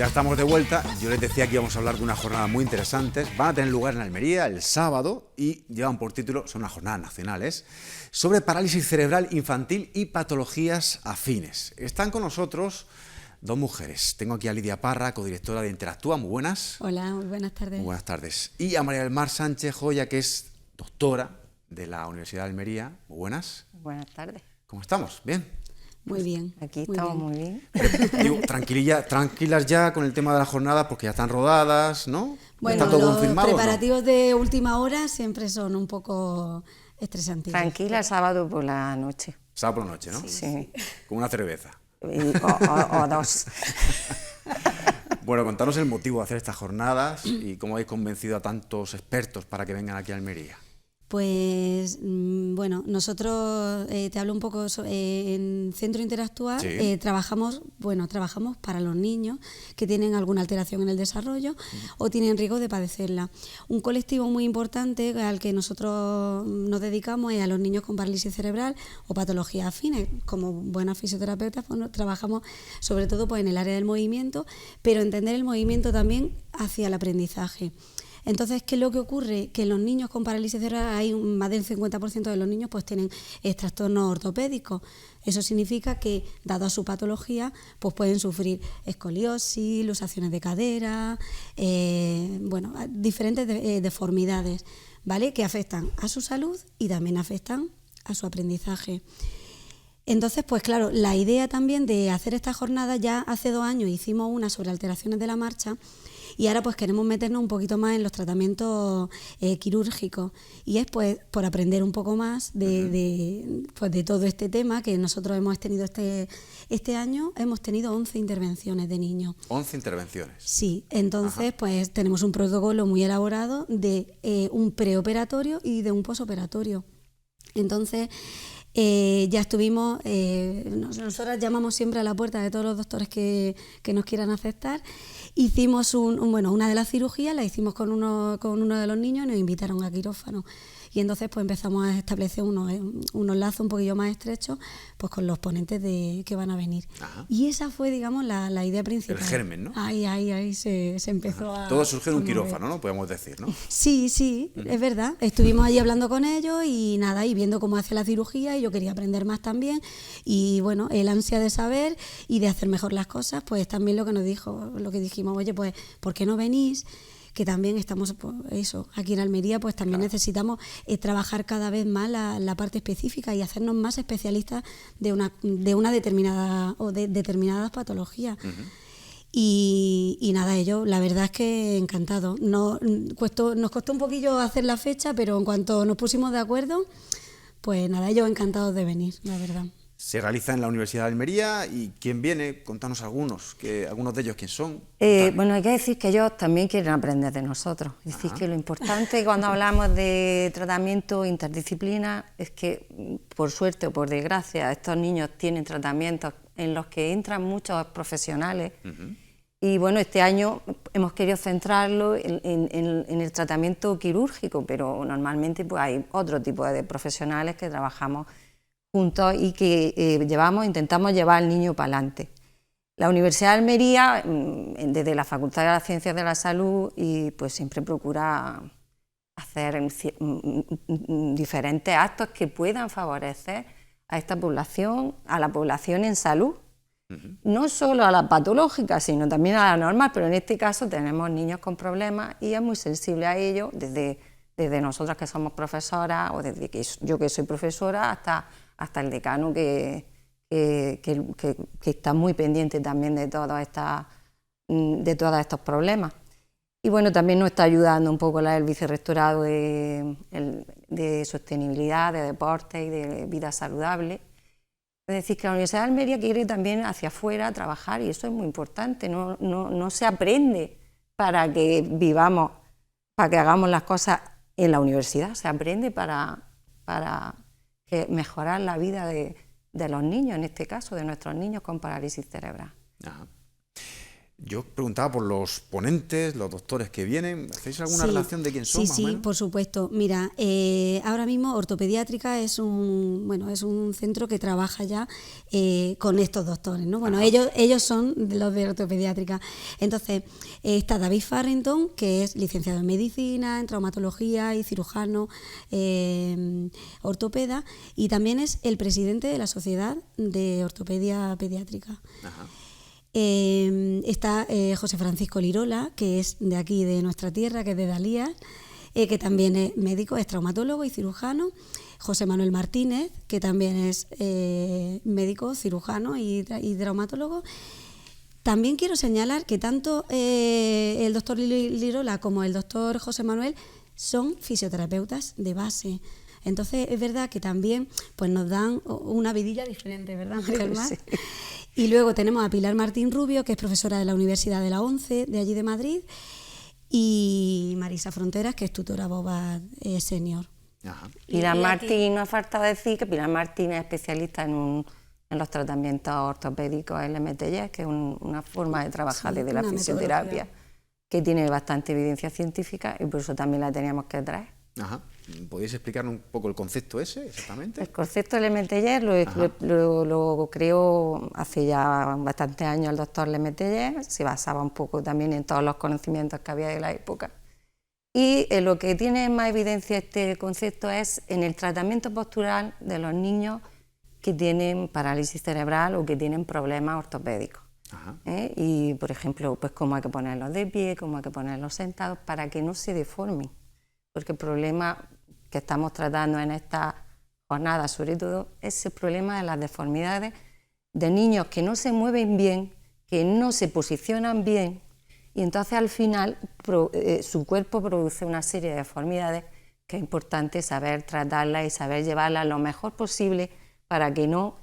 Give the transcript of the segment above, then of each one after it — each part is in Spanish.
Ya estamos de vuelta. Yo les decía que íbamos a hablar de unas jornadas muy interesantes. Van a tener lugar en Almería el sábado y llevan por título, son unas jornadas nacionales, sobre parálisis cerebral infantil y patologías afines. Están con nosotros dos mujeres. Tengo aquí a Lidia Parra, codirectora de Interactúa. Muy buenas. Hola, muy buenas tardes. Muy buenas tardes. Y a María del Mar Sánchez Joya, que es doctora de la Universidad de Almería. Muy buenas. Buenas tardes. ¿Cómo estamos? ¿Bien? Muy bien. Aquí estamos muy bien. Digo, tranquilas ya con el tema de la jornada porque ya están rodadas, ¿no? Bueno, ¿Está todo los confirmado, preparativos de última hora siempre son un poco estresantes. Tranquila, sábado por la noche. Sábado por la noche, ¿no? Sí. Con una cerveza. O dos. Bueno, contanos el motivo de hacer estas jornadas y cómo habéis convencido a tantos expertos para que vengan aquí a Almería. Pues bueno, nosotros, te hablo un poco, en Centro Interactúa, Sí. trabajamos para los niños que tienen alguna alteración en el desarrollo o tienen riesgo de padecerla. Un colectivo muy importante al que nosotros nos dedicamos es a los niños con parálisis cerebral o patologías afines. Como buenas fisioterapeutas, pues, trabajamos sobre todo pues, en el área del movimiento, pero entender el movimiento también hacia el aprendizaje. Entonces, ¿qué es lo que ocurre? Que los niños con parálisis cerebral, hay más del 50% de los niños pues tienen trastornos ortopédicos. Eso significa que, dado a su patología, pues pueden sufrir escoliosis, luxaciones de cadera, diferentes deformidades, ¿vale? Que afectan a su salud y también afectan a su aprendizaje. Entonces, pues claro, la idea también de hacer esta jornada, ya hace 2 años hicimos una sobre alteraciones de la marcha, y ahora pues queremos meternos un poquito más en los tratamientos quirúrgicos, y es pues por aprender un poco más de todo este tema que nosotros hemos tenido este año. Hemos tenido 11 intervenciones de niños. 11 intervenciones. Sí, entonces pues tenemos un protocolo muy elaborado de un preoperatorio y de un posoperatorio. Entonces ya estuvimos, nosotras llamamos siempre a la puerta de todos los doctores que nos quieran aceptar. Hicimos una de las cirugías, la hicimos con uno de los niños y nos invitaron a quirófano. Y entonces pues empezamos a establecer unos lazos un poquillo más estrechos pues con los ponentes que van a venir. Ajá. Y esa fue, digamos, la idea principal. El germen, ¿no? Ahí se empezó a... Todo surge en un quirófano, ¿no? Podemos decir, ¿no? Sí, es verdad. Estuvimos allí hablando con ellos y viendo cómo hace la cirugía, y yo quería aprender más también. Y bueno, el ansia de saber y de hacer mejor las cosas, pues también lo que dijimos, oye, pues, ¿por qué no venís? Que también estamos, pues, aquí en Almería, pues también necesitamos trabajar cada vez más la parte específica y hacernos más especialistas de una determinada o de determinadas patologías. Y nada, ellos, la verdad es que encantados. Nos costó un poquillo hacer la fecha, pero en cuanto nos pusimos de acuerdo, pues nada, ellos encantados de venir, la verdad. Se realiza en la Universidad de Almería. ¿Y quién viene? Contanos algunos de ellos, ¿quién son? Bueno, hay que decir que ellos también quieren aprender de nosotros. Es decir, que lo importante cuando hablamos de tratamiento interdisciplina es que, por suerte o por desgracia, estos niños tienen tratamientos en los que entran muchos profesionales. Y bueno, este año hemos querido centrarlo en el tratamiento quirúrgico, pero normalmente pues, hay otro tipo de profesionales que trabajamos juntos y que intentamos llevar al niño para adelante. La Universidad de Almería, desde la Facultad de las Ciencias de la Salud, y pues siempre procura hacer diferentes actos que puedan favorecer a esta población, a la población en salud. No solo a la patológica, sino también a la normal, pero en este caso tenemos niños con problemas y es muy sensible a ello, desde nosotras que somos profesoras, o desde yo que soy profesora, hasta el decano que está muy pendiente también de todos estos problemas. Y bueno, también nos está ayudando un poco el vicerrectorado de sostenibilidad, de deporte y de vida saludable. Es decir, que la Universidad de Almería quiere también hacia afuera trabajar, y eso es muy importante. No se aprende para que vivamos, para que hagamos las cosas en la universidad, se aprende para mejorar la vida de los niños, en este caso, de nuestros niños con parálisis cerebral. Ajá. Yo preguntaba por los ponentes, los doctores que vienen. ¿Hacéis alguna Sí, relación de quién son, sí, más o sí, menos? por supuesto. Mira, ahora mismo Ortopediátrica es un centro que trabaja ya con estos doctores, ¿no? Bueno, ellos son los de Ortopediátrica. Entonces, está David Farrington, que es licenciado en Medicina, en Traumatología y cirujano ortopeda, y también es el presidente de la Sociedad de Ortopedia Pediátrica. Ajá. Está José Francisco Lirola, que es de aquí, de nuestra tierra, que es de Dalías, que también es médico, es traumatólogo y cirujano. José Manuel Martínez, que también es médico, cirujano y traumatólogo. También quiero señalar que tanto el doctor Lirola como el doctor José Manuel son fisioterapeutas de base. Entonces es verdad que también pues nos dan una vidilla diferente, ¿verdad, María del Mar? Sí. Y luego tenemos a Pilar Martín Rubio, que es profesora de la Universidad de la ONCE, de allí de Madrid, y Marisa Fronteras, que es tutora BOVA senior. Ajá. Pilar Martín, nos ha faltado decir que Pilar Martín es especialista en los tratamientos ortopédicos LMTY, que es una forma de trabajar desde la fisioterapia, que tiene bastante evidencia científica y por eso también la teníamos que traer. Ajá. ¿Podéis explicarnos un poco el concepto ese, exactamente? El concepto LMTY lo creó hace ya bastantes años el doctor LMTY, se basaba un poco también en todos los conocimientos que había de la época. Y lo que tiene más evidencia este concepto es en el tratamiento postural de los niños que tienen parálisis cerebral o que tienen problemas ortopédicos. Y, por ejemplo, pues cómo hay que ponerlos de pie, cómo hay que ponerlos sentados para que no se deformen. Porque el problema que estamos tratando en esta jornada, sobre todo, es el problema de las deformidades de niños que no se mueven bien, que no se posicionan bien, y entonces al final su cuerpo produce una serie de deformidades que es importante saber tratarlas y saber llevarlas lo mejor posible para que no,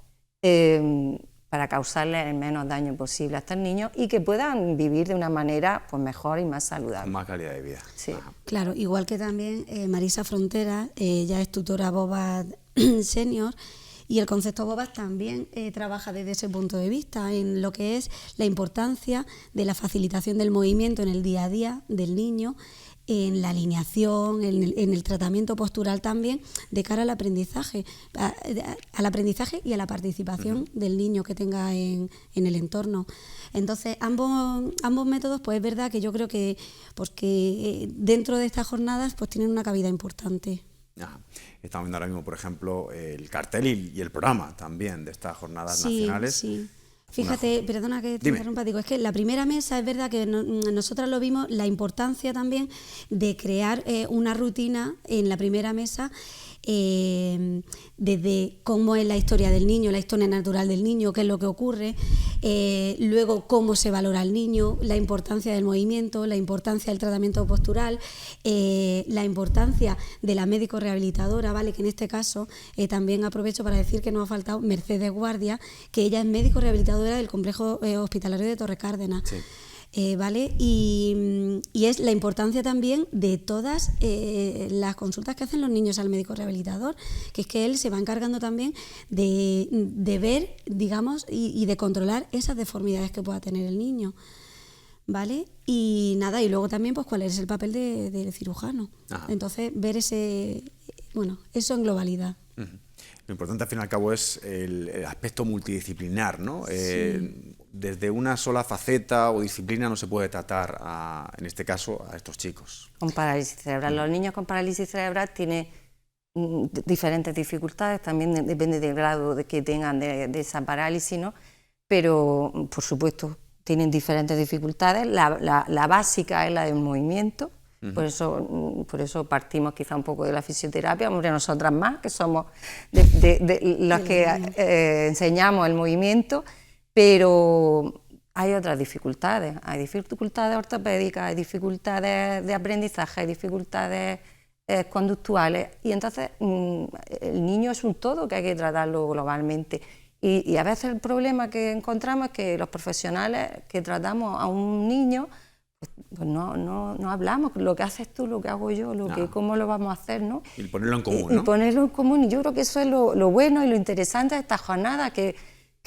para causarles el menos daño posible a estos niños y que puedan vivir de una manera pues, mejor y más saludable. Con más calidad de vida. Sí. Claro, igual que también Marisa Fronteras, ya es tutora BOVA senior, y el concepto BOVA también trabaja desde ese punto de vista, en lo que es la importancia de la facilitación del movimiento en el día a día del niño, en la alineación, en el tratamiento postural también, de cara al aprendizaje y a la participación del niño que tenga en el entorno. Entonces, ambos métodos, pues es verdad que yo creo que porque dentro de estas jornadas pues tienen una cabida importante. Ajá. Estamos viendo ahora mismo, por ejemplo, el cartel y el programa también de estas jornadas nacionales. Sí. Fíjate, perdona que te interrumpa, digo, es que la primera mesa es verdad que nosotras lo vimos, la importancia también de crear una rutina en la primera mesa, desde cómo es la historia del niño, la historia natural del niño, qué es lo que ocurre, luego cómo se valora al niño, la importancia del movimiento, la importancia del tratamiento postural, la importancia de la médico rehabilitadora, ¿vale? Que en este caso también aprovecho para decir que nos ha faltado Mercedes Guardia, que ella es médico rehabilitadora del complejo hospitalario de Torre Cárdenas. Sí. ¿Vale? Y es la importancia también de todas las consultas que hacen los niños al médico rehabilitador, que es que él se va encargando también de ver, digamos, y de controlar esas deformidades que pueda tener el niño, ¿vale? Y nada, y luego también pues cuál es el papel del cirujano. Ajá. Entonces ver eso en globalidad. Uh-huh. Lo importante al fin y al cabo es el aspecto multidisciplinar, ¿no? Sí. Desde una sola faceta o disciplina no se puede tratar, en este caso, a estos chicos. Con parálisis cerebral. Los niños con parálisis cerebral tienen diferentes dificultades, también depende del grado de que tengan de esa parálisis, ¿no? Pero, por supuesto, tienen diferentes dificultades. La básica es la del movimiento. Uh-huh. Por eso partimos quizá un poco de la fisioterapia, hombre, nosotras más, que somos de los que enseñamos el movimiento, pero hay otras dificultades, hay dificultades ortopédicas, hay dificultades de aprendizaje, hay dificultades conductuales, y entonces el niño es un todo que hay que tratarlo globalmente. Y a veces el problema que encontramos es que los profesionales que tratamos a un niño pues no hablamos, lo que haces tú, lo que hago yo, cómo lo vamos a hacer, ¿no? Y ponerlo en común, ¿no? Y ponerlo en común, y yo creo que eso es lo bueno y lo interesante de esta jornada, que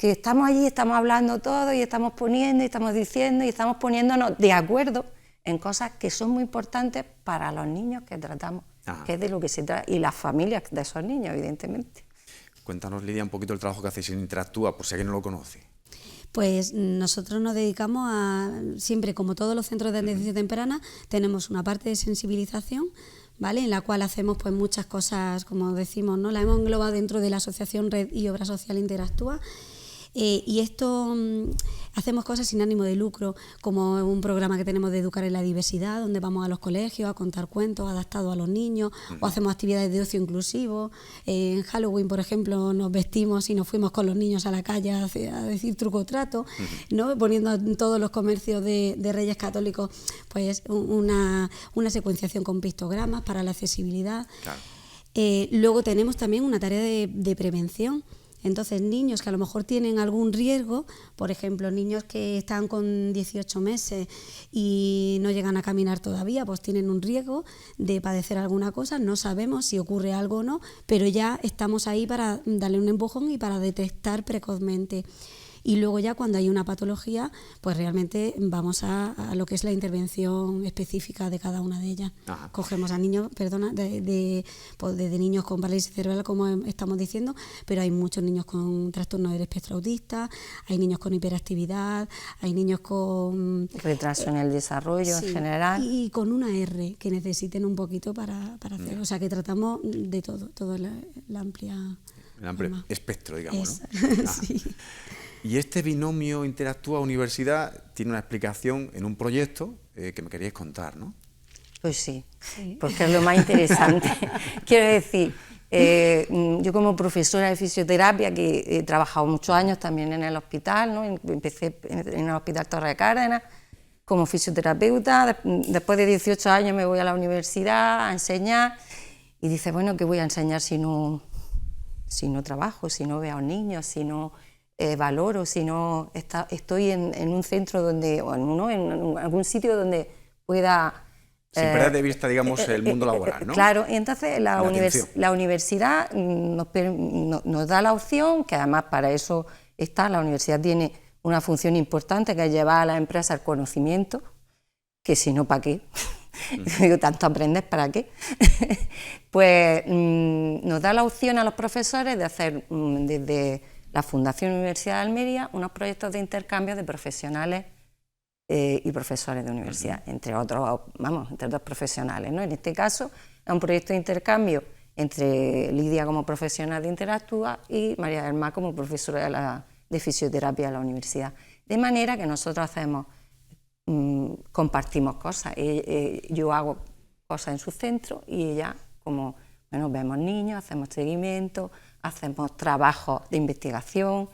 que estamos allí, estamos hablando todo y estamos poniendo y estamos diciendo y estamos poniéndonos de acuerdo en cosas que son muy importantes para los niños que tratamos, que es de lo que se trata, y las familias de esos niños, evidentemente. Cuéntanos, Lidia, un poquito el trabajo que hacéis en Interactúa, por si alguien no lo conoce. Pues nosotros nos dedicamos a, siempre como todos los centros de atención temprana, tenemos una parte de sensibilización, ¿vale? En la cual hacemos pues muchas cosas, como decimos, ¿no? La hemos englobado dentro de la asociación Red y Obra Social Interactúa. Y esto hacemos cosas sin ánimo de lucro, como un programa que tenemos de Educar en la Diversidad, donde vamos a los colegios a contar cuentos adaptados a los niños, o hacemos actividades de ocio inclusivo. En Halloween, por ejemplo, nos vestimos y nos fuimos con los niños a la calle a decir truco o trato, ¿no? Poniendo en todos los comercios de Reyes Católicos pues una secuenciación con pictogramas para la accesibilidad. Claro. Luego tenemos también una tarea de prevención. Entonces, niños que a lo mejor tienen algún riesgo, por ejemplo, niños que están con 18 meses y no llegan a caminar todavía, pues tienen un riesgo de padecer alguna cosa, no sabemos si ocurre algo o no, pero ya estamos ahí para darle un empujón y para detectar precozmente. Y luego ya cuando hay una patología, pues realmente vamos a lo que es la intervención específica de cada una de ellas. Ajá. Cogemos a niños, desde niños con parálisis cerebral, como estamos diciendo, pero hay muchos niños con trastorno del espectro autista, hay niños con hiperactividad, hay niños con... retraso en el desarrollo, sí, en general. Y con una R que necesiten un poquito para hacer. O sea que tratamos de todo la amplia... El amplio espectro, digamos, ¿no? Sí. Y este binomio Interactúa-Universidad tiene una explicación en un proyecto que me queríais contar, ¿no? Pues sí, porque es lo más interesante. Quiero decir, yo como profesora de fisioterapia, que he trabajado muchos años también en el hospital, ¿no? Empecé en el Hospital Torre de Cárdenas como fisioterapeuta, después de 18 años me voy a la universidad a enseñar, y dices, bueno, ¿qué voy a enseñar si no trabajo, si no veo a los niños, si no... valoro, si no estoy en un centro donde, o en algún sitio donde pueda... Sin perder de vista, digamos, el mundo laboral, ¿no? Claro, y entonces la universidad nos da la opción, que además para eso está, la universidad tiene una función importante, que es llevar a las empresas el conocimiento, que si no, ¿para qué? Digo, tanto aprendes, ¿para qué? Pues nos da la opción a los profesores de hacer desde la Fundación Universidad de Almería unos proyectos de intercambio de profesionales y profesores de universidad, entre otros profesionales, ¿no? En este caso es un proyecto de intercambio entre Lidia como profesional de Interactúa y María del Mar como profesora de fisioterapia de la universidad. De manera que nosotros compartimos cosas. Yo hago cosas en su centro y ella, como vemos niños, hacemos seguimiento, hacemos trabajos de investigación,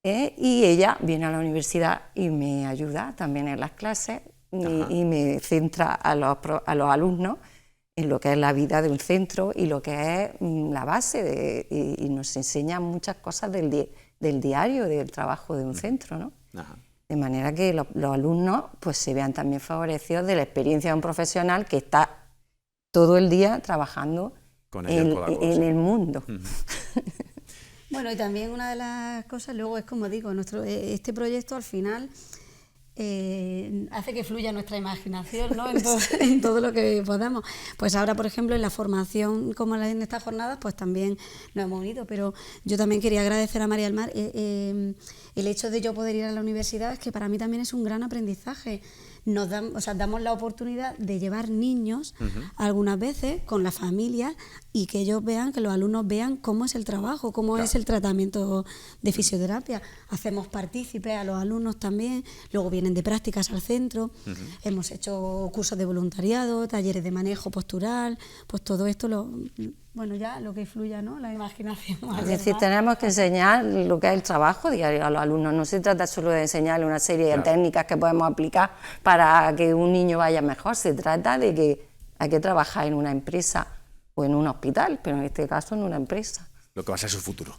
y ella viene a la universidad y me ayuda también en las clases y me centra a los alumnos en lo que es la vida de un centro y lo que es la base, y nos enseña muchas cosas del diario, del trabajo de un centro, ¿no? Ajá. De manera que los alumnos pues, se vean también favorecidos de la experiencia de un profesional que está todo el día trabajando en el mundo. Bueno, y también una de las cosas luego es, como digo, este proyecto al final hace que fluya nuestra imaginación, ¿no? en todo lo que podamos. Pues ahora, por ejemplo, en la formación, como en estas jornadas, pues también nos hemos unido, pero yo también quería agradecer a María del Mar el hecho de yo poder ir a la universidad, es que para mí también es un gran aprendizaje. Damos la oportunidad de llevar niños algunas veces con la familia y que ellos vean, que los alumnos vean cómo es el trabajo, cómo es el tratamiento de fisioterapia. Hacemos partícipes a los alumnos también, luego vienen de prácticas al centro, hemos hecho cursos de voluntariado, talleres de manejo postural, pues todo esto ya lo que fluya, ¿no? La imaginación. Es decir, tenemos que enseñar lo que es el trabajo diario a los alumnos. No se trata solo de enseñarle una serie de técnicas que podemos aplicar para que un niño vaya mejor. Se trata de que hay que trabajar en una empresa o en un hospital, pero en este caso en una empresa. lo que va a ser su futuro.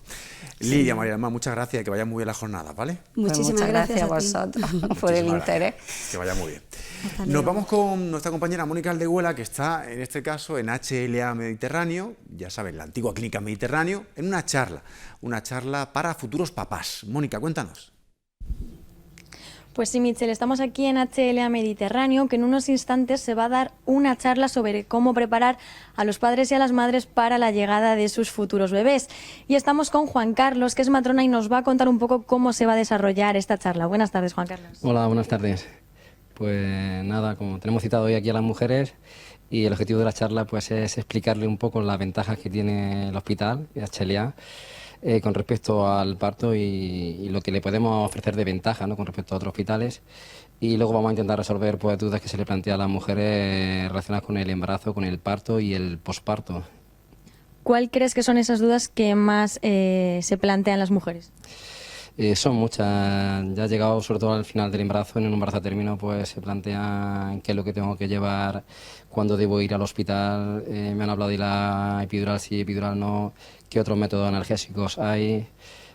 Lidia, María del Mar, muchas gracias y que vaya muy bien la jornada, ¿vale? Muchísimas Muchas gracias a ti. vosotros por el interés. Que vaya muy bien. Hasta Nos luego. vamos con nuestra compañera Mónica Aldehuela, que está en este caso en HLA Mediterráneo, ya saben, la antigua clínica Mediterráneo, en una charla para futuros papás. Mónica, cuéntanos. Pues sí, Michelle, estamos aquí en HLA Mediterráneo, que en unos instantes se va a dar una charla sobre cómo preparar a los padres y a las madres para la llegada de sus futuros bebés. Y estamos con Juan Carlos, que es matrona y nos va a contar un poco cómo se va a desarrollar esta charla. Buenas tardes, Juan Carlos. Hola, buenas tardes. Pues nada, como tenemos citado hoy aquí a las mujeres y el objetivo de la charla pues es explicarle un poco las ventajas que tiene el hospital, HLA, con respecto al parto y lo que le podemos ofrecer de ventaja, ¿no?, con respecto a otros hospitales, y luego vamos a intentar resolver pues dudas que se le plantean a las mujeres relacionadas con el embarazo, con el parto y el posparto. ¿Cuál crees que son esas dudas que más se plantean las mujeres? Son muchas. Ya llegado sobre todo al final del embarazo, en un embarazo a término, pues se plantean qué es lo que tengo que llevar, cuándo debo ir al hospital, me han hablado de la epidural, sí, epidural no, qué otros métodos analgésicos hay,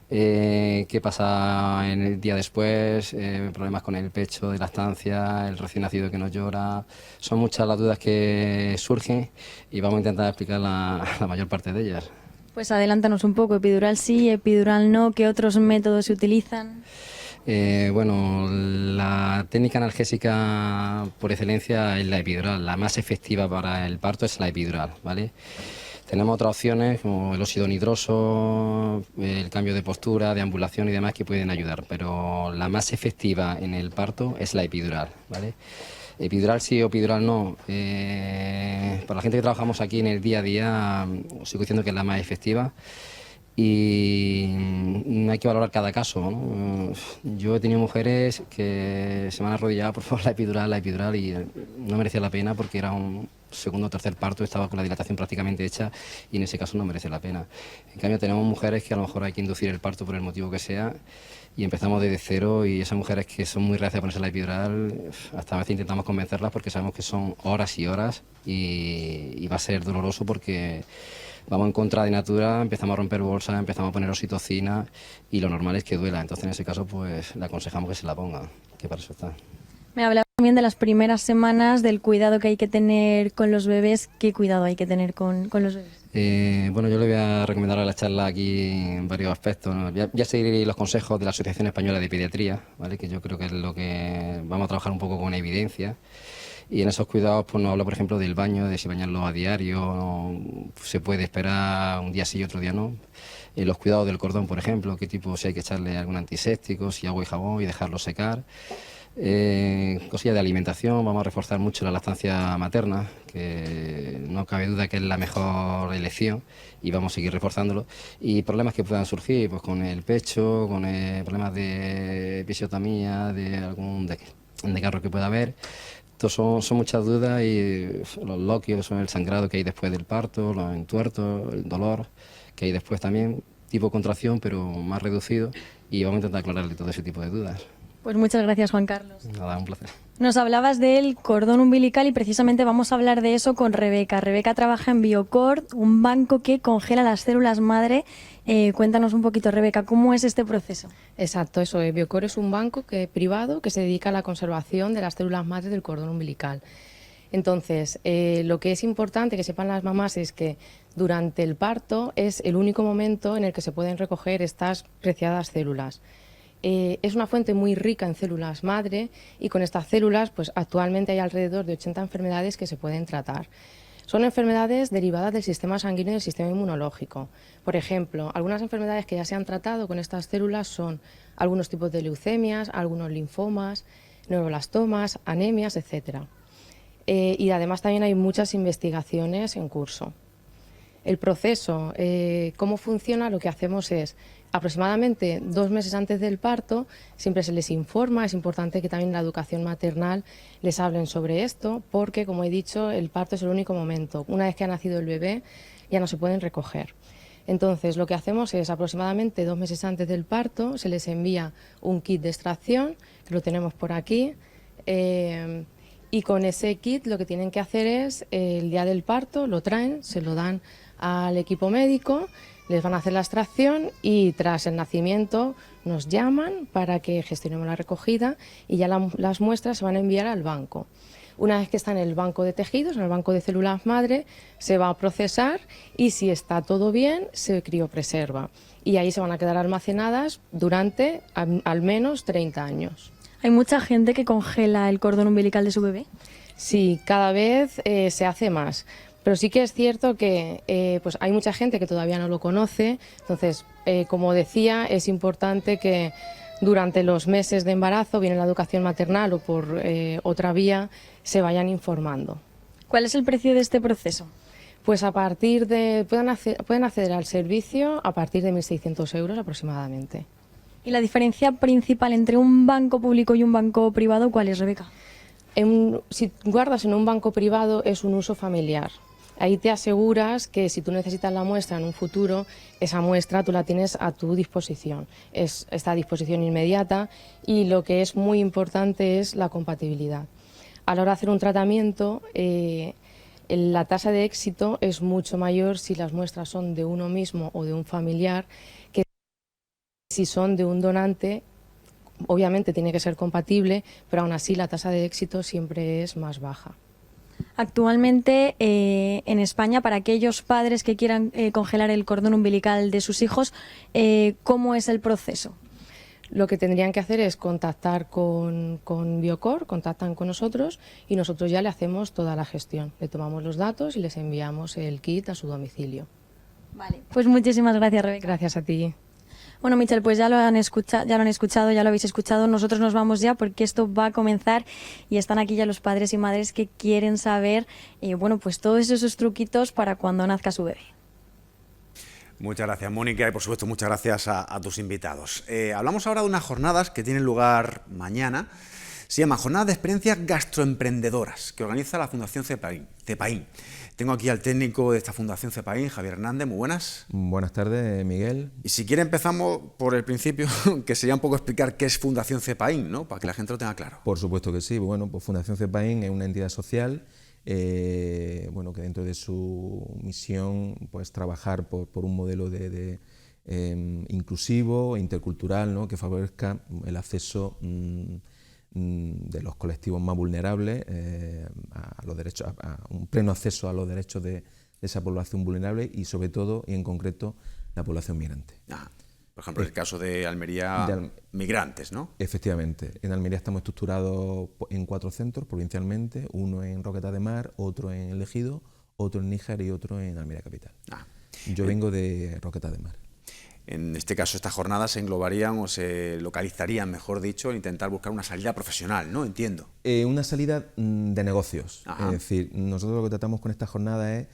qué pasa en el día después, problemas con el pecho de lactancia, el recién nacido que no llora. Son muchas las dudas que surgen y vamos a intentar explicar la mayor parte de ellas. Pues adelántanos un poco, epidural sí, epidural no, ¿qué otros métodos se utilizan? Bueno, la técnica analgésica por excelencia es la epidural. La más efectiva para el parto es la epidural, ¿vale? Tenemos otras opciones como el óxido nitroso, el cambio de postura, de ambulación y demás que pueden ayudar, pero la más efectiva en el parto es la epidural, ¿vale? Epidural sí o epidural no. Para la gente que trabajamos aquí en el día a día, os sigo diciendo que es la más efectiva y hay que valorar cada caso, ¿no? Yo he tenido mujeres que se me han arrodillado por favor la epidural y no merecía la pena porque era un segundo o tercer parto, estaba con la dilatación prácticamente hecha y en ese caso no merece la pena. En cambio tenemos mujeres que a lo mejor hay que inducir el parto por el motivo que sea y empezamos desde cero y esas mujeres que son muy reacias a ponerse la epidural, hasta a veces intentamos convencerlas porque sabemos que son horas y horas y va a ser doloroso porque vamos en contra de natura, empezamos a romper bolsas, empezamos a poner oxitocina y lo normal es que duela. Entonces en ese caso pues le aconsejamos que se la ponga, que para eso está. Me hablaba también de las primeras semanas, del cuidado que hay que tener con los bebés. ¿Qué cuidado hay que tener con los bebés? Bueno, yo le voy a recomendar a la charla aquí en varios aspectos, ¿no? Ya seguiré los consejos de la Asociación Española de Pediatría, ¿vale?, que yo creo que es lo que vamos a trabajar un poco con evidencia. Y en esos cuidados pues nos habla, por ejemplo, del baño, de si bañarlo a diario, se puede esperar un día sí y otro día no. Los cuidados del cordón, por ejemplo, qué tipo, si hay que echarle algún antiséptico, si agua y jabón y dejarlo secar. Cosillas de alimentación, vamos a reforzar mucho la lactancia materna, que no cabe duda que es la mejor elección y vamos a seguir reforzándolo. Y problemas que puedan surgir, pues con el pecho, con problemas de episiotomía, de algún desgarro que pueda haber. Son muchas dudas y los loquios, el sangrado que hay después del parto, los entuertos, el dolor que hay después también, tipo contracción pero más reducido y vamos a intentar aclararle todo ese tipo de dudas. Pues muchas gracias, Juan Carlos. Nada, un placer. Nos hablabas del cordón umbilical y precisamente vamos a hablar de eso con Rebeca. Rebeca trabaja en Biocord, un banco que congela las células madre. Cuéntanos un poquito, Rebeca, ¿cómo es este proceso? Exacto, eso es. Biocord es un banco privado que se dedica a la conservación de las células madre del cordón umbilical. Entonces, lo que es importante que sepan las mamás es que durante el parto es el único momento en el que se pueden recoger estas preciadas células. Es una fuente muy rica en células madre y con estas células pues actualmente hay alrededor de 80 enfermedades que se pueden tratar. Son enfermedades derivadas del sistema sanguíneo y del sistema inmunológico. Por ejemplo, algunas enfermedades que ya se han tratado con estas células son algunos tipos de leucemias, algunos linfomas, neuroblastomas, anemias, etc. Y además también hay muchas investigaciones en curso. El proceso, cómo funciona, lo que hacemos es aproximadamente 2 meses antes del parto, siempre se les informa, es importante que también en la educación maternal les hablen sobre esto, porque como he dicho, el parto es el único momento. Una vez que ha nacido el bebé, ya no se pueden recoger. Entonces, lo que hacemos es aproximadamente 2 meses antes del parto, se les envía un kit de extracción, que lo tenemos por aquí, y con ese kit lo que tienen que hacer es, el día del parto, lo traen, se lo dan al equipo médico, les van a hacer la extracción y tras el nacimiento nos llaman para que gestionemos la recogida y ya las muestras se van a enviar al banco. Una vez que está en el banco de tejidos, en el banco de células madre, se va a procesar y si está todo bien, se criopreserva. Y ahí se van a quedar almacenadas durante al menos 30 años. ¿Hay mucha gente que congela el cordón umbilical de su bebé? Sí, cada vez se hace más. Pero sí que es cierto que pues hay mucha gente que todavía no lo conoce. Entonces, como decía, es importante que durante los meses de embarazo, bien en la educación maternal o por otra vía, se vayan informando. ¿Cuál es el precio de este proceso? Pues a partir de pueden acceder al servicio a partir de 1.600 euros aproximadamente. ¿Y la diferencia principal entre un banco público y un banco privado cuál es, Rebeca? Si guardas en un banco privado es un uso familiar. Ahí te aseguras que si tú necesitas la muestra en un futuro, esa muestra tú la tienes a tu disposición. Está a disposición inmediata y lo que es muy importante es la compatibilidad. A la hora de hacer un tratamiento, la tasa de éxito es mucho mayor si las muestras son de uno mismo o de un familiar que si son de un donante. Obviamente tiene que ser compatible, pero aún así la tasa de éxito siempre es más baja. Actualmente en España, para aquellos padres que quieran congelar el cordón umbilical de sus hijos, ¿cómo es el proceso? Lo que tendrían que hacer es contactar con Biocor, contactan con nosotros y nosotros ya le hacemos toda la gestión. Le tomamos los datos y les enviamos el kit a su domicilio. Vale, pues muchísimas gracias, Rebeca. Gracias a ti. Bueno, Michel, pues ya lo habéis escuchado, nosotros nos vamos ya porque esto va a comenzar y están aquí ya los padres y madres que quieren saber, bueno, pues todos esos truquitos para cuando nazca su bebé. Muchas gracias, Mónica, y por supuesto muchas gracias a tus invitados. Hablamos ahora de unas jornadas que tienen lugar mañana. Se llama Jornada de Experiencias Gastroemprendedoras, que organiza la Fundación CEPAIN. Tengo aquí al técnico de esta Fundación CEPAIN, Javier Hernández. Muy buenas. Buenas tardes, Miguel. Y si quiere empezamos por el principio, que sería un poco explicar qué es Fundación CEPAIN, ¿no? Para que la gente lo tenga claro. Por supuesto que sí. Bueno, pues Fundación CEPAIN es una entidad social bueno, que dentro de su misión pues trabajar por un modelo inclusivo e intercultural, ¿no? Que favorezca el acceso de los colectivos más vulnerables a los derechos, a un pleno acceso a los derechos de esa población vulnerable y sobre todo y en concreto la población migrante. Por ejemplo, en el caso de Almería, migrantes, ¿no? Efectivamente. En Almería estamos estructurados en 4 centros provincialmente, uno en Roquetas de Mar, otro en El Ejido, otro en Níjar y otro en Almería Capital. Yo vengo de Roquetas de Mar. En este caso, estas jornadas se englobarían o se localizarían, mejor dicho, en intentar buscar una salida profesional, ¿no? Entiendo. Una salida de negocios. Ajá. Es decir, nosotros lo que tratamos con esta jornada es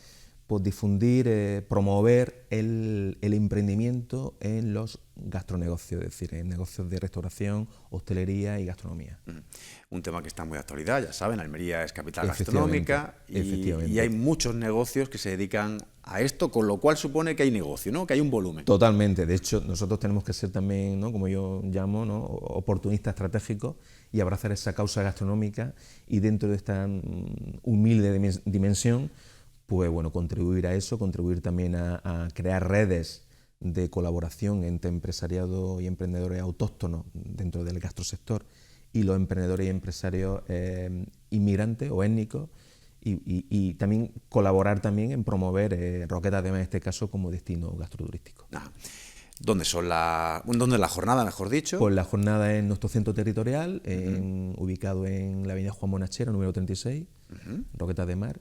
pues, difundir, promover el emprendimiento en los gastronegocios, es decir, en negocios de restauración, hostelería y gastronomía. Un tema que está muy de actualidad, ya saben, Almería es capital gastronómica y hay muchos negocios que se dedican a esto, con lo cual supone que hay negocio, ¿no? Que hay un volumen. Totalmente. De hecho, nosotros tenemos que ser también, ¿no? Como yo llamo, ¿no? Oportunistas estratégicos y abrazar esa causa gastronómica y dentro de esta humilde dimensión, pues bueno, contribuir a eso, contribuir también a crear redes de colaboración entre empresariado y emprendedores autóctonos dentro del gastrosector y los emprendedores y empresarios inmigrantes o étnicos y también colaborar también en promover Roquetas de Mar en este caso como destino gastroturístico. ¿Dónde es la jornada, mejor dicho? Pues la jornada es en nuestro centro territorial, ubicado en la avenida Juan Bonachero, número 36, Roquetas de Mar.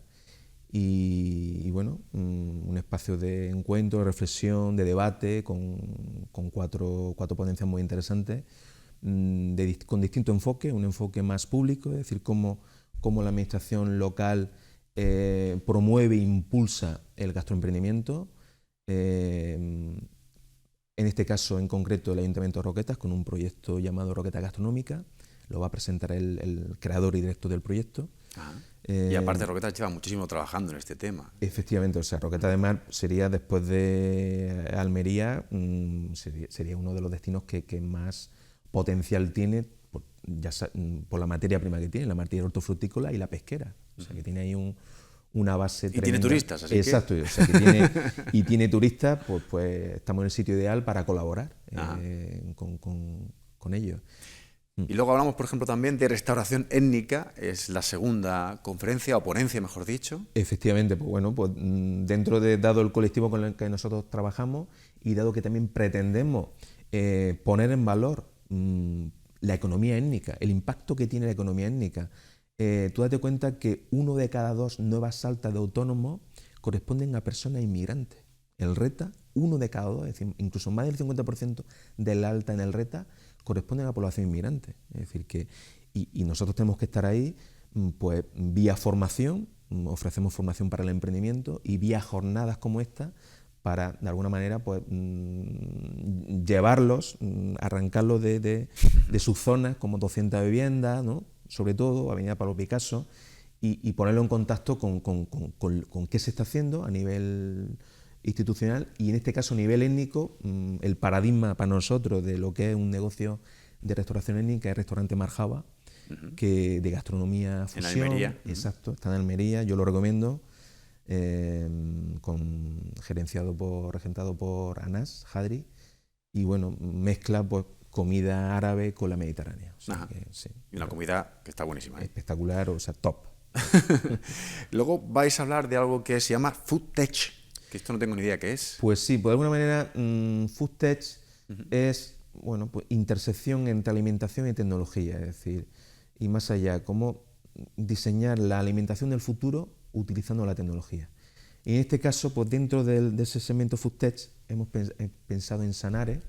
Y bueno, un espacio de encuentro, de reflexión, de debate, con cuatro ponencias muy interesantes, con distinto enfoque, un enfoque más público, es decir, cómo la administración local promueve e impulsa el gastroemprendimiento, en este caso en concreto el Ayuntamiento de Roquetas, con un proyecto llamado Roquetas Gastronómica, lo va a presentar el creador y director del proyecto. Y aparte Roquetas lleva muchísimo trabajando en este tema. Efectivamente, o sea, Roquetas de Mar sería, después de Almería, sería uno de los destinos que más potencial tiene, por la materia prima que tiene, la materia hortofrutícola y la pesquera. O sea, que tiene ahí una base tremenda. Y tiene turistas, así exacto, que... o sea, que tiene turistas, pues estamos en el sitio ideal para colaborar con ellos. Y luego hablamos, por ejemplo, también de restauración étnica, es la segunda conferencia, o ponencia, mejor dicho. Efectivamente, pues bueno, pues dado el colectivo con el que nosotros trabajamos y dado que también pretendemos poner en valor la economía étnica, el impacto que tiene la economía étnica. Tú date cuenta que 1 de cada 2 nuevas altas de autónomos corresponden a personas inmigrantes. El RETA, 1 de cada 2, es decir, incluso más del 50% del alta en el RETA corresponden a población inmigrante. Es decir, que y nosotros tenemos que estar ahí, pues vía formación, ofrecemos formación para el emprendimiento y vía jornadas como esta, para de alguna manera pues llevarlos, arrancarlos de sus zonas como 200 viviendas, ¿no? Sobre todo Avenida Pablo Picasso, y ponerlo en contacto con qué se está haciendo a nivel institucional y en este caso a nivel étnico. El paradigma para nosotros de lo que es un negocio de restauración étnica es el restaurante Marjaba, que de gastronomía fusión. En Almería. Exacto, está en Almería, yo lo recomiendo, regentado por Anas Hadri, y bueno, mezcla pues comida árabe con la mediterránea. O sea, que, sí, y una comida que está buenísima. Espectacular, o sea, top. Luego vais a hablar de algo que se llama Food Tech, que esto no tengo ni idea qué es. Pues sí, pues de alguna manera Food Tech es, bueno, pues intersección entre alimentación y tecnología, es decir, y más allá, cómo diseñar la alimentación del futuro utilizando la tecnología. Y en este caso, pues dentro de ese segmento Food Tech hemos pensado en Sanare,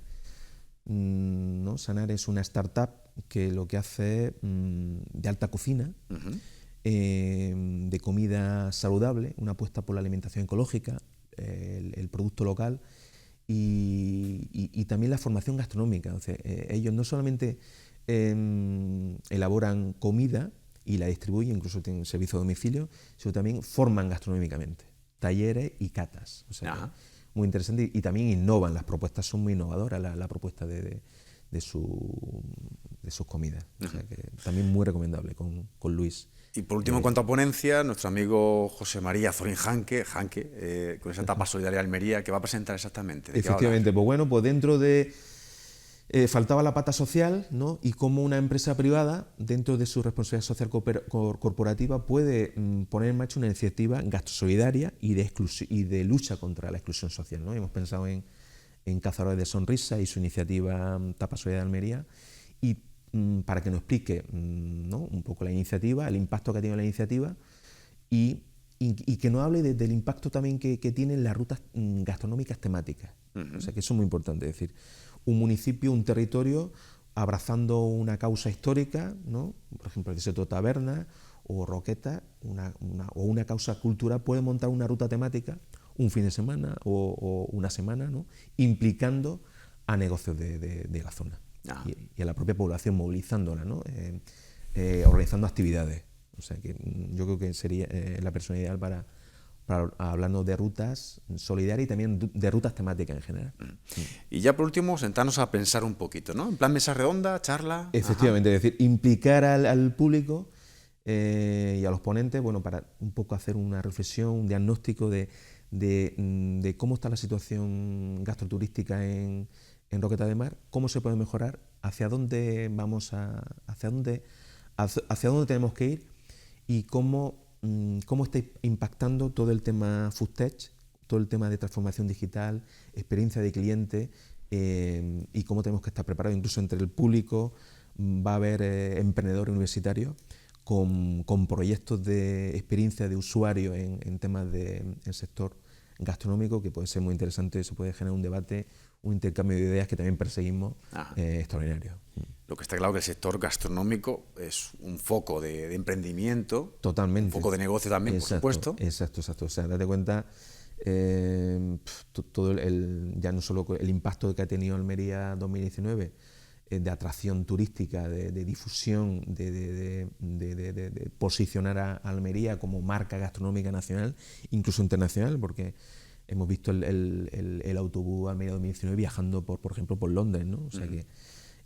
¿no? Sanare es una startup que lo que hace es de alta cocina, de comida saludable, una apuesta por la alimentación ecológica, el producto local y también la formación gastronómica. O sea, ellos no solamente elaboran comida y la distribuyen, incluso tienen servicio a domicilio, sino también forman gastronómicamente, talleres y catas. O sea, muy interesante, y también innovan, las propuestas son muy innovadoras, la propuesta de sus comidas. O sea, que también muy recomendable con Luis. Y por último, en cuanto a ponencia, nuestro amigo José María Zorín Janque, con esa etapa solidaria de Almería, que va a presentar exactamente. Efectivamente, pues bueno, pues dentro de... faltaba la pata social, ¿no? Y cómo una empresa privada, dentro de su responsabilidad social corporativa, puede poner en marcha una iniciativa gastrosolidaria y de lucha contra la exclusión social, ¿no? Hemos pensado en Cazadores de Sonrisa y su iniciativa Tapa Solidaria de Almería, y para que nos explique, ¿no? Un poco la iniciativa, el impacto que ha tenido la iniciativa y que nos hable del impacto también que tienen las rutas gastronómicas temáticas. O sea, que eso es muy importante, es decir, un municipio, un territorio abrazando una causa histórica, ¿no? Por ejemplo, el desierto de Taberna o Roqueta, o una causa cultural, puede montar una ruta temática un fin de semana o una semana, ¿no? Implicando a negocios de la zona y a la propia población, movilizándola, ¿no? Organizando actividades. O sea, que yo creo que sería la persona ideal para hablarnos de rutas solidarias y también de rutas temáticas en general. Y ya por último, sentarnos a pensar un poquito, ¿no? En plan mesa redonda, charla. Efectivamente, es decir, implicar al público y a los ponentes, bueno, para un poco hacer una reflexión, un diagnóstico de cómo está la situación gastroturística en Roqueta de Mar, cómo se puede mejorar, hacia dónde hacia dónde tenemos que ir y cómo está impactando todo el tema Food Tech, todo el tema de transformación digital, experiencia de cliente, y cómo tenemos que estar preparados. Incluso entre el público va a haber emprendedores universitarios con proyectos de experiencia de usuario en temas del sector gastronómico, que puede ser muy interesante. Se puede generar un debate, un intercambio de ideas que también perseguimos extraordinario. Lo que está claro que el sector gastronómico es un foco de emprendimiento. Totalmente. Un foco de negocio también, por supuesto. Exacto. O sea, date cuenta, todo ya no solo el impacto que ha tenido Almería 2019, de atracción turística, de difusión, de posicionar a Almería como marca gastronómica nacional, incluso internacional, porque hemos visto el autobús Almería 2019 viajando, por ejemplo, por Londres, ¿no? O sea que,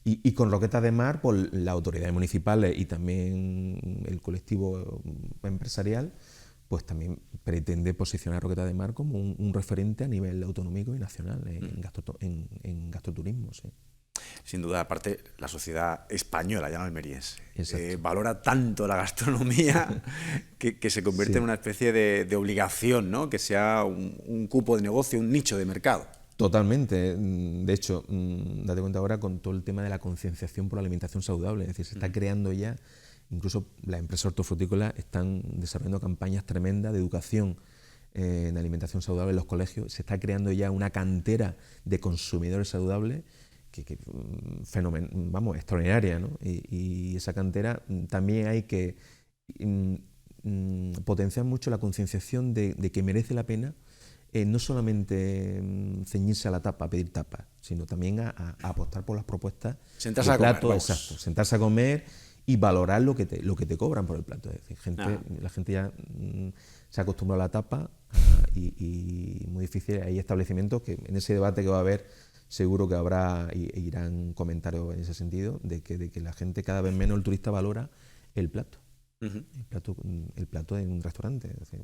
y con Roqueta de Mar, por las autoridades municipales y también el colectivo empresarial, pues también pretende posicionar a Roquetas de Mar como un referente a nivel autonómico y nacional en gastroturismo. Sí. Sin duda, aparte, la sociedad española, ya no almeriense, valora tanto la gastronomía que se convierte en una especie de obligación, ¿no? Que sea un cupo de negocio, un nicho de mercado. Totalmente. De hecho, date cuenta ahora con todo el tema de la concienciación por la alimentación saludable. Es decir, se está creando ya, incluso las empresas hortofrutícolas están desarrollando campañas tremendas de educación en alimentación saludable en los colegios. Se está creando ya una cantera de consumidores saludables extraordinaria, ¿no? Y esa cantera también hay que potenciar mucho la concienciación de que merece la pena no solamente ceñirse a la tapa, a pedir tapas, sino también a apostar por las propuestas sentarse de plato, a comer, exacto, sentarse a comer y valorar lo que te cobran por el plato. Es decir, la gente ya se ha acostumbrado a la tapa y muy difícil. Hay establecimientos que en ese debate que va a haber seguro que habrá irán comentarios en ese sentido de que la gente cada vez menos, el turista valora el plato, el plato en un restaurante. Es decir,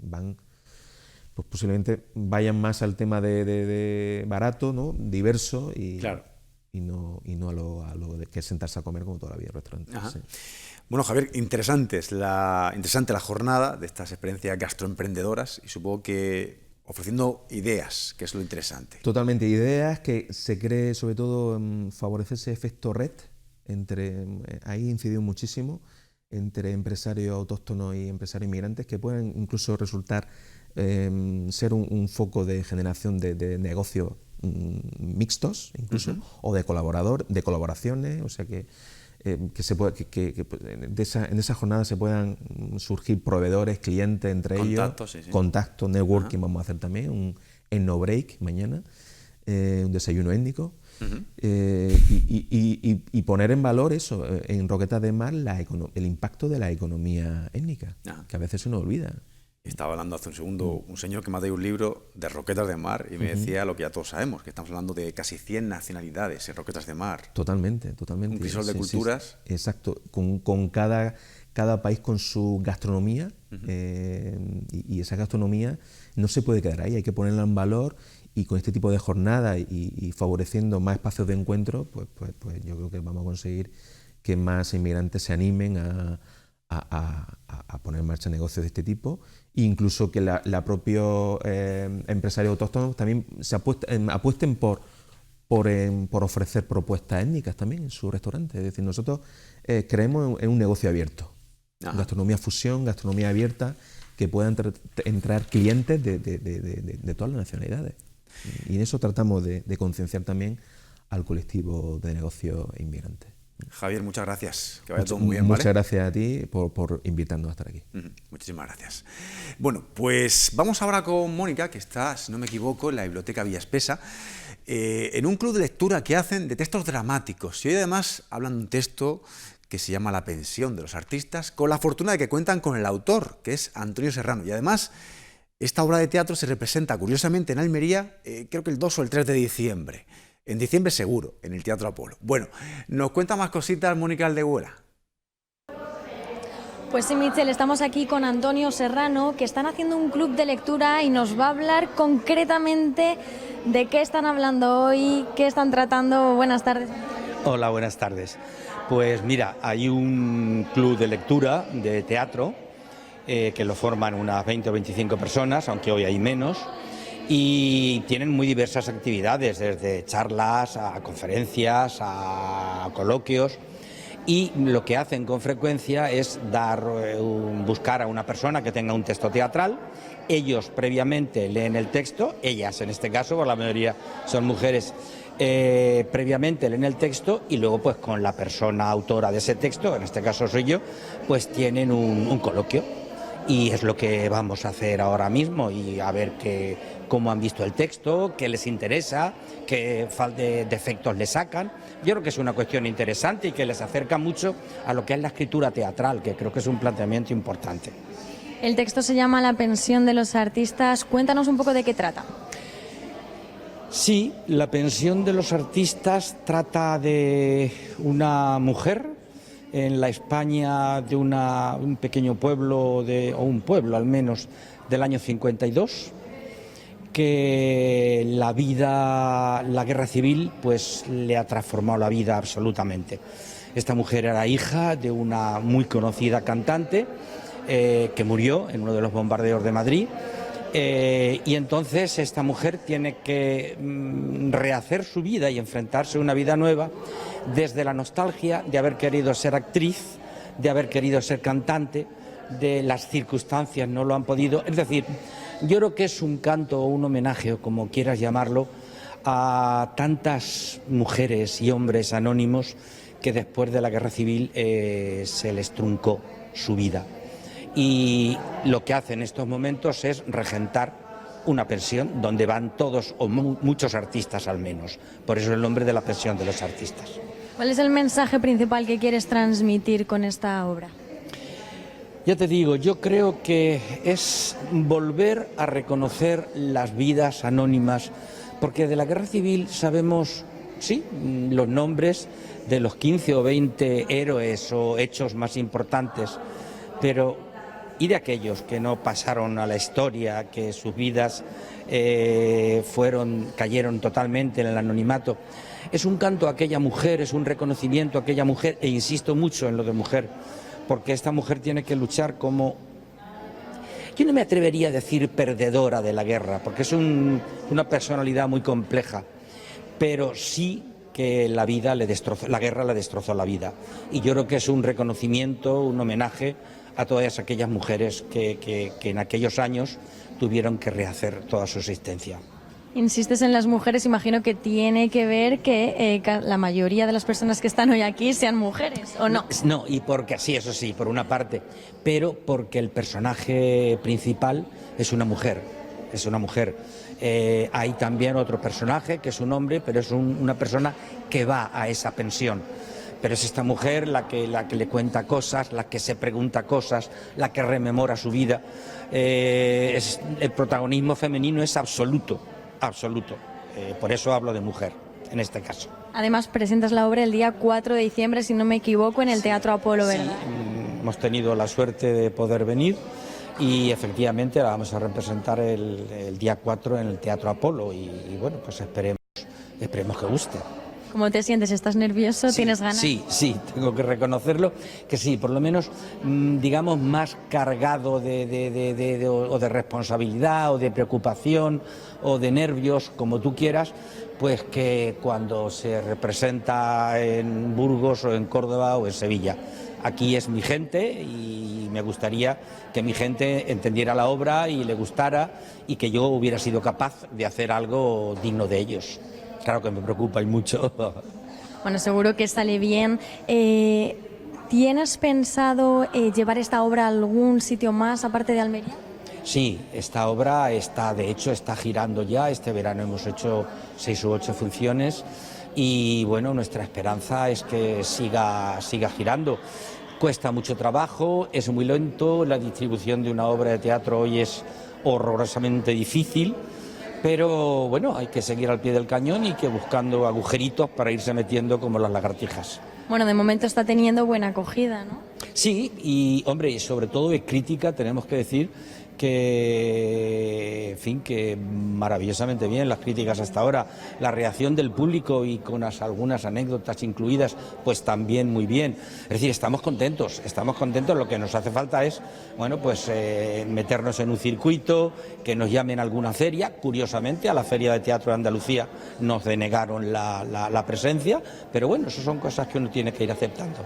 pues posiblemente vayan más al tema de barato, ¿no? Diverso y no a lo de que es sentarse a comer como toda la vida en restaurantes. Sí. Bueno, Javier, interesante la jornada de estas experiencias gastroemprendedoras y supongo que ofreciendo ideas, que es lo interesante. Totalmente, ideas que se cree sobre todo favorecer ese efecto red, ahí incidió muchísimo, entre empresarios autóctonos y empresarios inmigrantes, que pueden incluso resultar ser un foco de generación de negocios mixtos, incluso, o de colaboraciones, o sea que en esa jornada se puedan surgir proveedores, clientes entre ellos, contactos, networking, vamos a hacer también, un Etno Break mañana, un desayuno étnico, y poner en valor eso, en Roquetas de Mar, el impacto de la economía étnica, que a veces se nos olvida. Estaba hablando hace un segundo un señor que me ha dado un libro de Roquetas de Mar y me decía lo que ya todos sabemos, que estamos hablando de casi 100 nacionalidades en Roquetas de Mar. Totalmente. Un crisol de culturas. Sí, exacto, con cada país con su gastronomía, y esa gastronomía no se puede quedar ahí, hay que ponerla en valor, y con este tipo de jornadas y favoreciendo más espacios de encuentro, pues yo creo que vamos a conseguir que más inmigrantes se animen a poner en marcha negocios de este tipo, e incluso que la propios empresarios autóctonos también apuesten por ofrecer propuestas étnicas también en su restaurante. Es decir, nosotros creemos en un negocio abierto, gastronomía fusión, gastronomía abierta, que puedan entrar clientes de todas las nacionalidades. Y en eso tratamos de concienciar también al colectivo de negocios inmigrantes. Javier, muchas gracias. Que vaya todo muy bien, ¿vale? Muchas gracias a ti por invitarnos a estar aquí. Muchísimas gracias. Bueno, pues vamos ahora con Mónica, que está, si no me equivoco, en la Biblioteca Villaspesa, en un club de lectura que hacen de textos dramáticos. Y hoy además hablan de un texto que se llama La pensión de los artistas, con la fortuna de que cuentan con el autor, que es Antonio Serrano. Y además, esta obra de teatro se representa, curiosamente, en Almería, creo que el 2 o el 3 de diciembre. En diciembre seguro, en el Teatro Apolo. Bueno, ¿nos cuenta más cositas Mónica Aldehuela? Pues sí, Michel, estamos aquí con Antonio Serrano, que están haciendo un club de lectura y nos va a hablar concretamente de qué están hablando hoy, qué están tratando. Buenas tardes. Hola, buenas tardes. Pues mira, hay un club de lectura de teatro que lo forman unas 20 o 25 personas, aunque hoy hay menos. Y tienen muy diversas actividades, desde charlas a conferencias, a coloquios, y lo que hacen con frecuencia es buscar a una persona que tenga un texto teatral. Ellos previamente leen el texto, ellas en este caso, por la mayoría son mujeres, previamente leen el texto y luego pues con la persona autora de ese texto, en este caso soy yo, pues tienen un coloquio. Y es lo que vamos a hacer ahora mismo, y a ver cómo han visto el texto, qué les interesa, qué defectos le sacan. Yo creo que es una cuestión interesante y que les acerca mucho a lo que es la escritura teatral, que creo que es un planteamiento importante. El texto se llama La pensión de los artistas. Cuéntanos un poco de qué trata. Sí, La pensión de los artistas trata de una mujer en la España de un pequeño pueblo, o un pueblo al menos, del año 52, que la guerra civil pues le ha transformado la vida absolutamente. Esta mujer era hija de una muy conocida cantante que murió en uno de los bombardeos de Madrid. Y entonces esta mujer tiene que rehacer su vida y enfrentarse a una vida nueva desde la nostalgia de haber querido ser actriz, de haber querido ser cantante, de las circunstancias no lo han podido. Es decir, yo creo que es un canto o un homenaje, o como quieras llamarlo, a tantas mujeres y hombres anónimos que después de la guerra civil se les truncó su vida. Y lo que hace en estos momentos es regentar una pensión donde van todos o muchos artistas al menos. Por eso el nombre de la pensión de los artistas. ¿Cuál es el mensaje principal que quieres transmitir con esta obra? Ya te digo, yo creo que es volver a reconocer las vidas anónimas, porque de la guerra civil sabemos, sí, los nombres de los 15 o 20 héroes o hechos más importantes, pero y de aquellos que no pasaron a la historia, que sus vidas cayeron totalmente en el anonimato. Es un canto a aquella mujer, es un reconocimiento a aquella mujer, e insisto mucho en lo de mujer, porque esta mujer tiene que luchar como, yo no me atrevería a decir perdedora de la guerra, porque es una personalidad muy compleja, pero sí que la guerra le destrozó la vida. Y yo creo que es un reconocimiento, un homenaje a todas aquellas mujeres que en aquellos años tuvieron que rehacer toda su existencia. Insistes en las mujeres, imagino que tiene que ver que la mayoría de las personas que están hoy aquí sean mujeres, ¿o no? No, y porque sí, eso sí, por una parte, pero porque el personaje principal es una mujer, hay también otro personaje que es un hombre, pero es una persona que va a esa pensión. Pero es esta mujer la que le cuenta cosas, la que se pregunta cosas, la que rememora su vida. El protagonismo femenino es absoluto. Por eso hablo de mujer, en este caso. Además, presentas la obra el día 4 de diciembre, si no me equivoco, en el Teatro Apolo, ¿verdad? Sí, hemos tenido la suerte de poder venir y efectivamente la vamos a representar el día 4 en el Teatro Apolo y bueno, pues esperemos que guste. ¿Cómo te sientes? ¿Estás nervioso? Sí, ¿Tienes ganas? Sí, tengo que reconocerlo, que sí, por lo menos, digamos, más cargado o de responsabilidad, o de preocupación, o de nervios, como tú quieras, pues que cuando se representa en Burgos, o en Córdoba, o en Sevilla. Aquí es mi gente y me gustaría que mi gente entendiera la obra y le gustara y que yo hubiera sido capaz de hacer algo digno de ellos. Claro que me preocupa y mucho. Bueno, seguro que sale bien. ¿Tienes pensado llevar esta obra a algún sitio más aparte de Almería? Sí, esta obra está girando ya. Este verano hemos hecho 6 u 8 funciones y bueno, nuestra esperanza es que siga girando. Cuesta mucho trabajo, es muy lento, la distribución de una obra de teatro hoy es horrorosamente difícil. Pero bueno, hay que seguir al pie del cañón y que buscando agujeritos para irse metiendo como las lagartijas. Bueno, de momento está teniendo buena acogida, ¿no? Sí, y hombre, y sobre todo de crítica tenemos que decir que, en fin, que maravillosamente bien las críticas hasta ahora, la reacción del público y con algunas anécdotas incluidas, pues también muy bien. Es decir, estamos contentos, lo que nos hace falta es, bueno, pues meternos en un circuito, que nos llamen a alguna feria. Curiosamente, a la Feria de Teatro de Andalucía nos denegaron la presencia, pero bueno, eso son cosas que uno tiene que ir aceptando.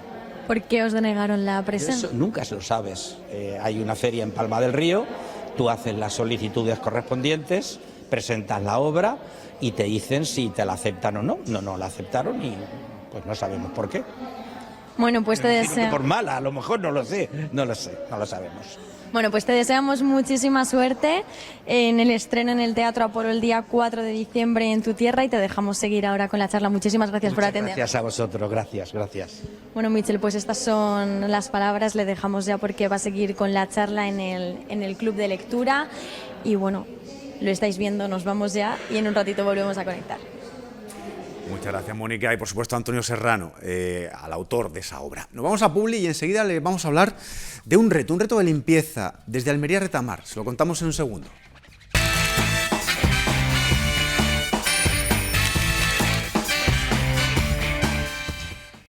¿Por qué os denegaron la presencia? Eso nunca se lo sabes. Hay una feria en Palma del Río, tú haces las solicitudes correspondientes, presentas la obra y te dicen si te la aceptan o no. No la aceptaron y pues no sabemos por qué. Bueno, pues te deseo... Por mala, a lo mejor no lo sabemos. Bueno, pues te deseamos muchísima suerte en el estreno en el Teatro Apolo el día 4 de diciembre en tu tierra y te dejamos seguir ahora con la charla. Muchísimas gracias por atender. Gracias a vosotros, gracias. Bueno, Michel, pues estas son las palabras, le dejamos ya porque va a seguir con la charla en el Club de Lectura y bueno, lo estáis viendo, nos vamos ya y en un ratito volvemos a conectar. Muchas gracias, Mónica, y por supuesto a Antonio Serrano, al autor de esa obra. Nos vamos a Publi y enseguida le vamos a hablar de un reto de limpieza desde Almería Retamar. Se lo contamos en un segundo.